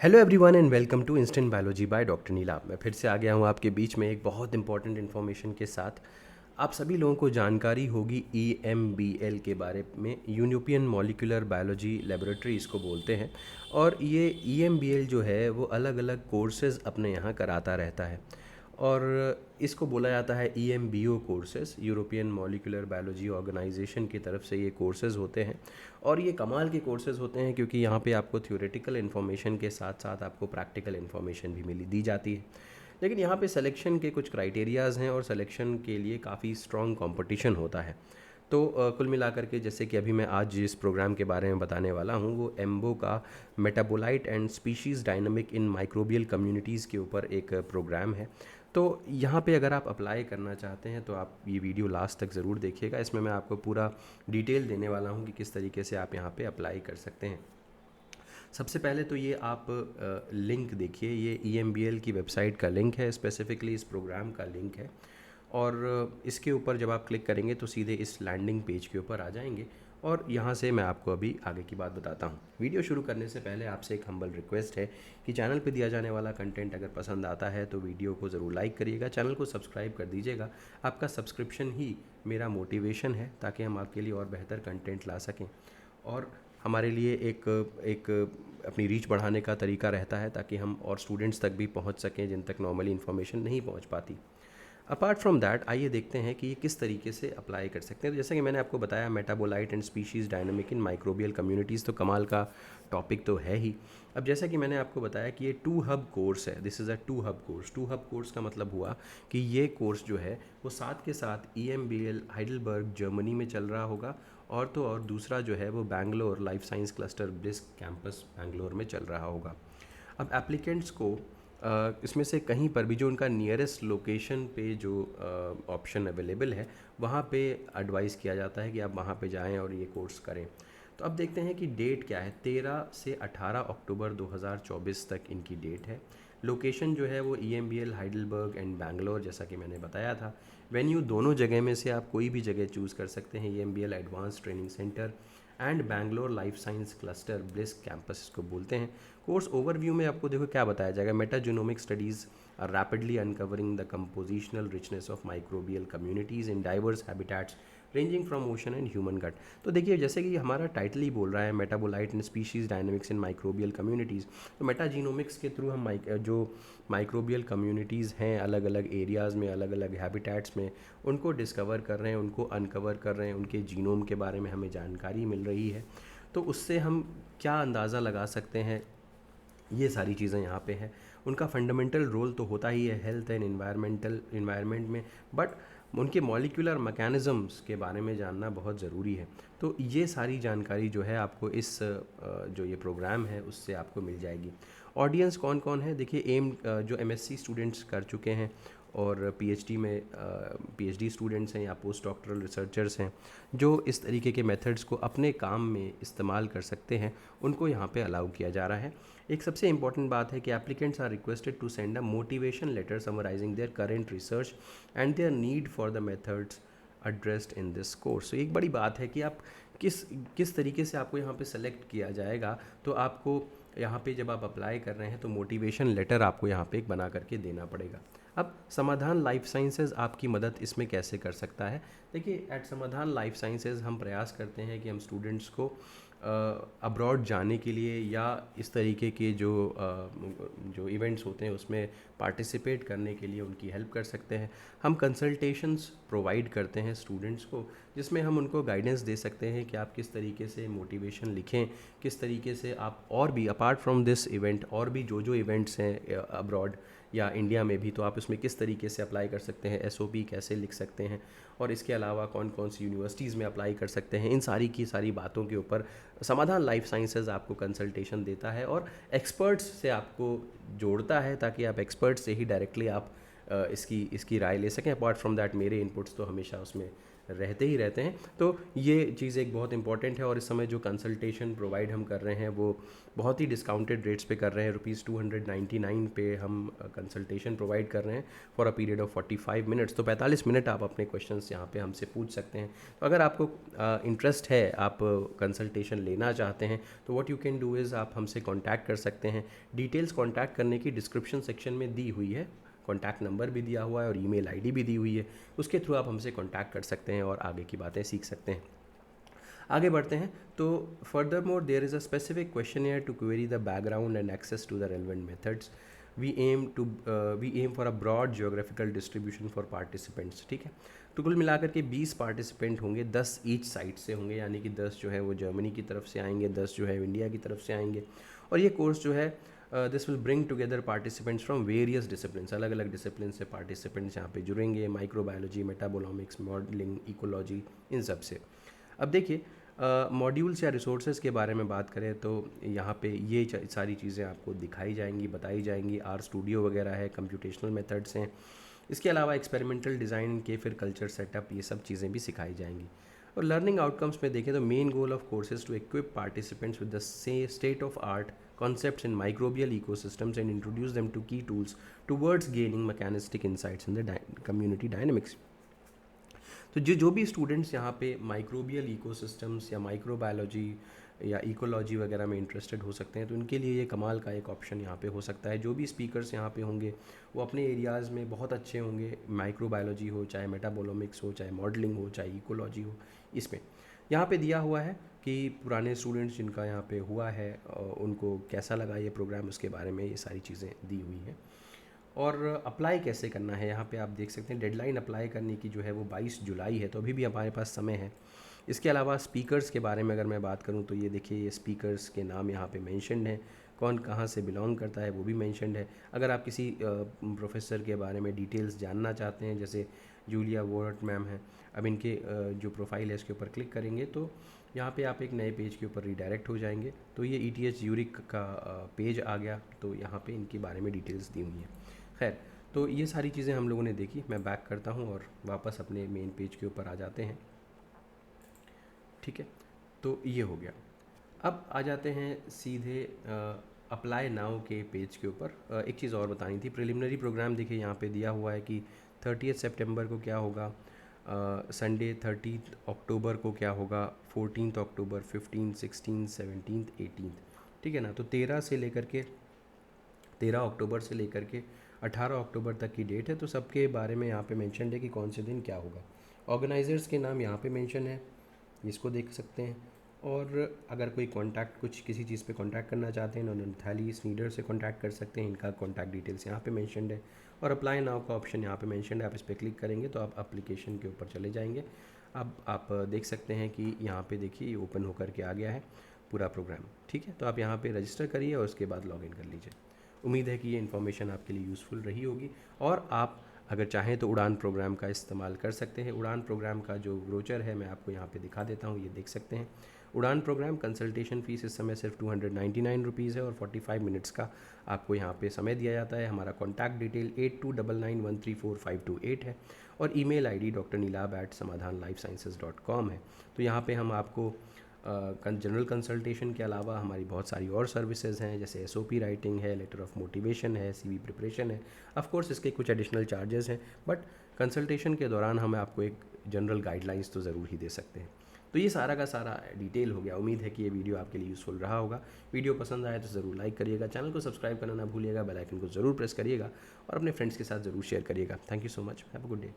Hello everyone and welcome to instant biology by doctor Neela. मैं फिर से आ गया हूँ आपके बीच में एक बहुत इंपॉर्टेंट इन्फॉर्मेशन के साथ। आप सभी लोगों को जानकारी होगी EMBL के बारे में। यूरोपियन मॉलिक्यूलर बायोलॉजी लेबोरेटरी इसको बोलते हैं। और ये EMBL जो है वो अलग अलग कोर्सेज़ अपने यहाँ कराता रहता है। और इसको बोला जाता है EMBO courses, European molecular biology organisation की तरफ से ये कोर्सेज़ होते हैं। और ये कमाल के कोर्सेज़ होते हैं क्योंकि यहाँ पे आपको थ्योरेटिकल इन्फॉर्मेशन के साथ साथ आपको प्रैक्टिकल इन्फॉर्मेशन भी दी जाती है। लेकिन यहाँ पे सिलेक्शन के कुछ क्राइटेरियाज़ हैं और सिलेक्शन के लिए काफ़ी स्ट्रॉन्ग कंपटीशन होता है। तो कुल मिलाकर के जैसे कि अभी मैं आज जिस प्रोग्राम के बारे में बताने वाला हूँ वो एम्बो का metabolite and species dynamic in microbial communities के ऊपर एक प्रोग्राम है। तो यहाँ पे अगर आप अप्लाई करना चाहते हैं तो आप ये वीडियो लास्ट तक ज़रूर देखिएगा। इसमें मैं आपको पूरा डिटेल देने वाला हूँ कि किस तरीके से आप यहाँ पे अप्लाई कर सकते हैं। सबसे पहले तो ये आप लिंक देखिए, ये EMBL की वेबसाइट का लिंक है, स्पेसिफिकली इस प्रोग्राम का लिंक है। और इसके ऊपर जब आप क्लिक करेंगे तो सीधे इस लैंडिंग पेज के ऊपर आ जाएंगे और यहाँ से मैं आपको अभी आगे की बात बताता हूँ। वीडियो शुरू करने से पहले आपसे एक हम्बल रिक्वेस्ट है कि चैनल पे दिया जाने वाला कंटेंट अगर पसंद आता है तो वीडियो को ज़रूर लाइक करिएगा, चैनल को सब्सक्राइब कर दीजिएगा। आपका सब्सक्रिप्शन ही मेरा मोटिवेशन है ताकि हम आपके लिए और बेहतर कंटेंट ला सकें। और हमारे लिए एक एक अपनी रीच बढ़ाने का तरीका रहता है ताकि हम और स्टूडेंट्स तक भी पहुंच सकें जिन तक नॉर्मली इन्फॉर्मेशन नहीं पहुंच पाती। अपार्ट फ्रॉम दैट आइए देखते हैं कि ये किस तरीके से अप्लाई कर सकते हैं। तो जैसा कि मैंने आपको बताया, metabolite and species dynamic in microbial communities, तो कमाल का टॉपिक तो है ही। अब जैसा कि मैंने आपको बताया कि ये 2 हब कोर्स है। This is a 2 hub course. 2 hub course का मतलब हुआ कि ये कोर्स जो है वो साथ के साथ EMBL हाइडलबर्ग जर्मनी में चल रहा होगा और तो और दूसरा जो है वो Bangalore life science cluster bliss campus Bangalore में चल रहा होगा। अब एप्लीकेंट्स को इसमें से कहीं पर भी जो उनका नियरेस्ट लोकेशन पे जो ऑप्शन अवेलेबल है वहाँ पे एडवाइस किया जाता है कि आप वहाँ पे जाएं और ये कोर्स करें। तो अब देखते हैं कि डेट क्या है। 13 से 18 अक्टूबर 2024 तक इनकी डेट है। लोकेशन जो है वो EMBL हाइडलबर्ग एंड बैंगलोर, जैसा कि मैंने बताया था। वेन्यू दोनों जगह में से आप कोई भी जगह चूज़ कर सकते हैं। EMBL advance training centre and Bangalore life science cluster bliss campus इसको बोलते हैं। कोर्स ओवरव्यू में आपको देखो क्या बताया जाएगा। Metagenomic studies are rapidly uncovering the compositional richness of microbial communities in diverse habitats ranging from ocean and human gut. तो देखिए जैसे कि हमारा टाइटल ही बोल रहा है metabolite and species dynamics in microbial communities, तो मेटाजीनोमिक्स के थ्रू हम जो माइक्रोबियल कम्युनिटीज़ हैं अलग अलग एरियाज़ में, अलग अलग हैबिटेट्स में, उनको डिस्कवर कर रहे हैं, उनको अनकवर कर रहे हैं, उनके जीनोम के बारे में हमें जानकारी मिल रही है। तो उससे हम क्या अंदाज़ा लगा सकते हैं, ये सारी चीज़ें यहाँ पे हैं। उनका फंडामेंटल रोल तो होता ही है हेल्थ एंड इन्वायरमेंट में, बट उनके मॉलिक्यूलर मैकेनिज़म्स के बारे में जानना बहुत ज़रूरी है। तो ये सारी जानकारी जो है आपको इस जो ये प्रोग्राम है उससे आपको मिल जाएगी। ऑडियंस कौन कौन है देखिए। जो MSc स्टूडेंट्स कर चुके हैं और PhD में PhD स्टूडेंट्स हैं या पोस्ट डॉक्टरल रिसर्चर्स हैं जो इस तरीके के मेथड्स को अपने काम में इस्तेमाल कर सकते हैं, उनको यहाँ पे अलाउ किया जा रहा है। एक सबसे इंपॉर्टेंट बात है कि applicants are requested to send a motivation letter summarising their current research and their need for the methods addressed in this course. तो एक बड़ी बात है कि आप किस किस तरीके से आपको यहाँ पे सेलेक्ट किया जाएगा। तो आपको यहाँ पे जब आप अप्लाई कर रहे हैं तो मोटिवेशन लेटर आपको यहाँ पे एक बना करके देना पड़ेगा। अब समाधान लाइफ साइंसेज आपकी मदद इसमें कैसे कर सकता है। देखिए एट समाधान लाइफ साइंसेज हम प्रयास करते हैं कि हम स्टूडेंट्स को अब्रॉड जाने के लिए या इस तरीके के जो इवेंट्स होते हैं उसमें पार्टिसिपेट करने के लिए उनकी हेल्प कर सकते हैं। हम कंसल्टेशंस प्रोवाइड करते हैं स्टूडेंट्स को, जिसमें हम उनको गाइडेंस दे सकते हैं कि आप किस तरीके से मोटिवेशन लिखें, किस तरीके से आप और भी अपार्ट फ्रॉम दिस इवेंट और भी जो इवेंट्स हैं अब्रॉड या इंडिया में भी, तो आप उसमें किस तरीके से अप्लाई कर सकते हैं, SOP कैसे लिख सकते हैं और इसके अलावा कौन कौन सी यूनिवर्सिटीज़ में अप्लाई कर सकते हैं। इन सारी की सारी बातों के ऊपर समाधान लाइफ साइंसेज आपको कंसल्टेशन देता है और एक्सपर्ट्स से आपको जोड़ता है ताकि आप एक्सपर्ट्स से ही डायरेक्टली आप इसकी राय ले सकें। अपार्ट फ्रॉम दैट मेरे इनपुट्स तो हमेशा उसमें रहते ही रहते हैं। तो ये चीज़ एक बहुत इंपॉर्टेंट है। और इस समय जो कंसल्टेशन प्रोवाइड हम कर रहे हैं वो बहुत ही डिस्काउंटेड रेट्स पे कर रहे हैं। ₹299 पे हम कंसल्टेशन प्रोवाइड कर रहे हैं for a period of 45 minutes. तो 45 मिनट आप अपने क्वेश्चंस यहाँ पे हमसे पूछ सकते हैं। तो अगर आपको इंटरेस्ट है, आप कंसल्टेशन लेना चाहते हैं, तो what you can do is आप हमसे कांटेक्ट कर सकते हैं। डिटेल्स कांटेक्ट करने की डिस्क्रिप्शन सेक्शन में दी हुई है, कॉन्टैक्ट नंबर भी दिया हुआ है और ईमेल आईडी भी दी हुई है। उसके थ्रू आप हमसे कॉन्टैक्ट कर सकते हैं और आगे की बातें सीख सकते हैं। आगे बढ़ते हैं। तो furthermore there is a specific question to query the background and access to the relevant methods. We aim for a broad geographical distribution for participants. ठीक है, तो कुल मिलाकर के 20 पार्टिसिपेंट होंगे, 10 ईच साइड से होंगे, यानी कि 10 जो है वो जर्मनी की तरफ से आएंगे, 10 जो है इंडिया की तरफ से आएंगे। और ये कोर्स जो है this will bring together participants from various disciplines. अलग अलग डिसिप्लिन से पार्टिसिपेंट्स यहाँ पे जुड़ेंगे, माइक्रोबायोलॉजी, मेटाबोलॉमिक्स, मॉडलिंग, इकोलॉजी, इन सब से। अब देखिए मॉड्यूल्स या रिसोर्सेज के बारे में बात करें तो यहाँ पे ये सारी चीज़ें आपको दिखाई जाएंगी, बताई जाएंगी। आर स्टूडियो वगैरह है, कंप्यूटेशनल मेथड्स हैं, इसके अलावा एक्सपेरिमेंटल डिज़ाइन के फिर कल्चर सेटअप, ये सब चीज़ें भी सिखाई जाएंगी। और लर्निंग आउटकम्स में देखें तो main goal of courses to equip participants with the state of the concepts in microbial ecosystems and introduce them to key tools towards gaining mechanistic insights in the community dynamics। तो जो भी students यहाँ पे microbial ecosystems या microbiology या ecology वगैरह में interested हो सकते हैं, तो उनके लिए ये कमाल का एक ऑप्शन यहाँ पे हो सकता है। जो भी स्पीकर्स यहाँ पे होंगे वो अपने एरियाज़ में बहुत अच्छे होंगे, माइक्रोबायोलॉजी हो, चाहे मेटाबोलोमिक्स हो, चाहे मॉडलिंग हो, चाहे इकोलॉजी हो। इसमें यहाँ पे दिया हुआ है कि पुराने स्टूडेंट्स जिनका यहाँ पे हुआ है उनको कैसा लगा ये प्रोग्राम, उसके बारे में ये सारी चीज़ें दी हुई हैं। और अप्लाई कैसे करना है यहाँ पे आप देख सकते हैं। डेडलाइन अप्लाई करने की जो है वो 22 जुलाई है, तो अभी भी हमारे पास समय है। इसके अलावा स्पीकर्स के बारे में अगर मैं बात करूँ तो ये देखिए, ये स्पीकर्स के नाम यहाँ पे मेंशन्ड हैं, कौन कहाँ से बिलोंग करता है वो भी मेंशन्ड है। अगर आप किसी प्रोफेसर के बारे में डिटेल्स जानना चाहते हैं, जैसे जूलिया वॉर्ट मैम हैं, अब इनके जो प्रोफाइल है इसके ऊपर क्लिक करेंगे तो यहाँ पे आप एक नए पेज के ऊपर रीडायरेक्ट हो जाएंगे। तो ये ETH यूरिक का पेज आ गया, तो यहाँ पे इनके बारे में डिटेल्स दी हुई हैं। खैर, तो ये सारी चीज़ें हम लोगों ने देखी। मैं बैक करता हूँ और वापस अपने मेन पेज के ऊपर आ जाते हैं। ठीक है, तो ये हो गया। अब आ जाते हैं सीधे अप्लाई नाउ के पेज के ऊपर। एक चीज़ और बतानी थी, प्रिलिमिनरी प्रोग्राम देखिए यहाँ पे दिया हुआ है कि 30 सितंबर को क्या होगा, संडे 30 अक्टूबर को क्या होगा, 14 अक्टूबर, 15, 16, 17, 18। ठीक है ना। तो 13 अक्टूबर से लेकर के 18 अक्टूबर तक की डेट है। तो सबके बारे में यहाँ पे मेंशन है कि कौन से दिन क्या होगा। ऑर्गेनाइजर्स के नाम यहाँ पे मेंशन है, इसको देख सकते हैं। और अगर कोई कांटेक्ट कुछ किसी चीज़ पे कांटेक्ट करना चाहते हैं, उन्होंने थैली स्नीडर से कांटेक्ट कर सकते हैं, इनका कांटेक्ट डिटेल्स यहाँ पे मेंशनड है। और अप्लाई नाउ का ऑप्शन यहाँ पे मेंशनड है, आप इस पर क्लिक करेंगे तो आप एप्लीकेशन के ऊपर चले जाएंगे। अब आप देख सकते हैं कि यहाँ पे देखिए ये ओपन होकर के आ गया है पूरा प्रोग्राम। ठीक है, तो आप यहाँ पे रजिस्टर करिए और उसके बाद लॉगिन कर लीजिए। उम्मीद है कि ये इन्फॉर्मेशन आपके लिए यूज़फुल रही होगी और आप अगर चाहें तो उड़ान प्रोग्राम का इस्तेमाल कर सकते हैं। उड़ान प्रोग्राम का जो ब्रोचर है मैं आपको यहाँ पे दिखा देता हूँ, ये देख सकते हैं। उड़ान प्रोग्राम कंसल्टेशन फ़ीस इस समय सिर्फ 299 रुपीज़ है और 45 मिनट्स का आपको यहाँ पे समय दिया जाता है। हमारा कॉन्टैक्ट डिटेल 8299134528 है और ईमेल आईडी drnilab@samadhanlifesciences.com है। तो यहाँ पे हम आपको जनरल कंसल्टेशन के अलावा हमारी बहुत सारी और सर्विसेज हैं, जैसे SOP राइटिंग है, लेटर ऑफ मोटिवेशन है, CV प्रिपरेशन है। ऑफ कोर्स इसके कुछ एडिशनल चार्जेस हैं, बट कंसल्टेशन के दौरान हम आपको एक जनरल गाइडलाइंस तो ज़रूर ही दे सकते हैं। तो ये सारा का सारा डिटेल हो गया। उम्मीद है कि ये वीडियो आपके लिए यूज़फुल रहा होगा। वीडियो पसंद आए तो ज़रूर लाइक करिएगा, चैनल को सब्सक्राइब करना ना भूलिएगा, बेल आइकन को ज़रूर प्रेस करिएगा और अपने फ्रेंड्स के साथ ज़रूर शेयर करिएगा। Thank you so much, have a good day.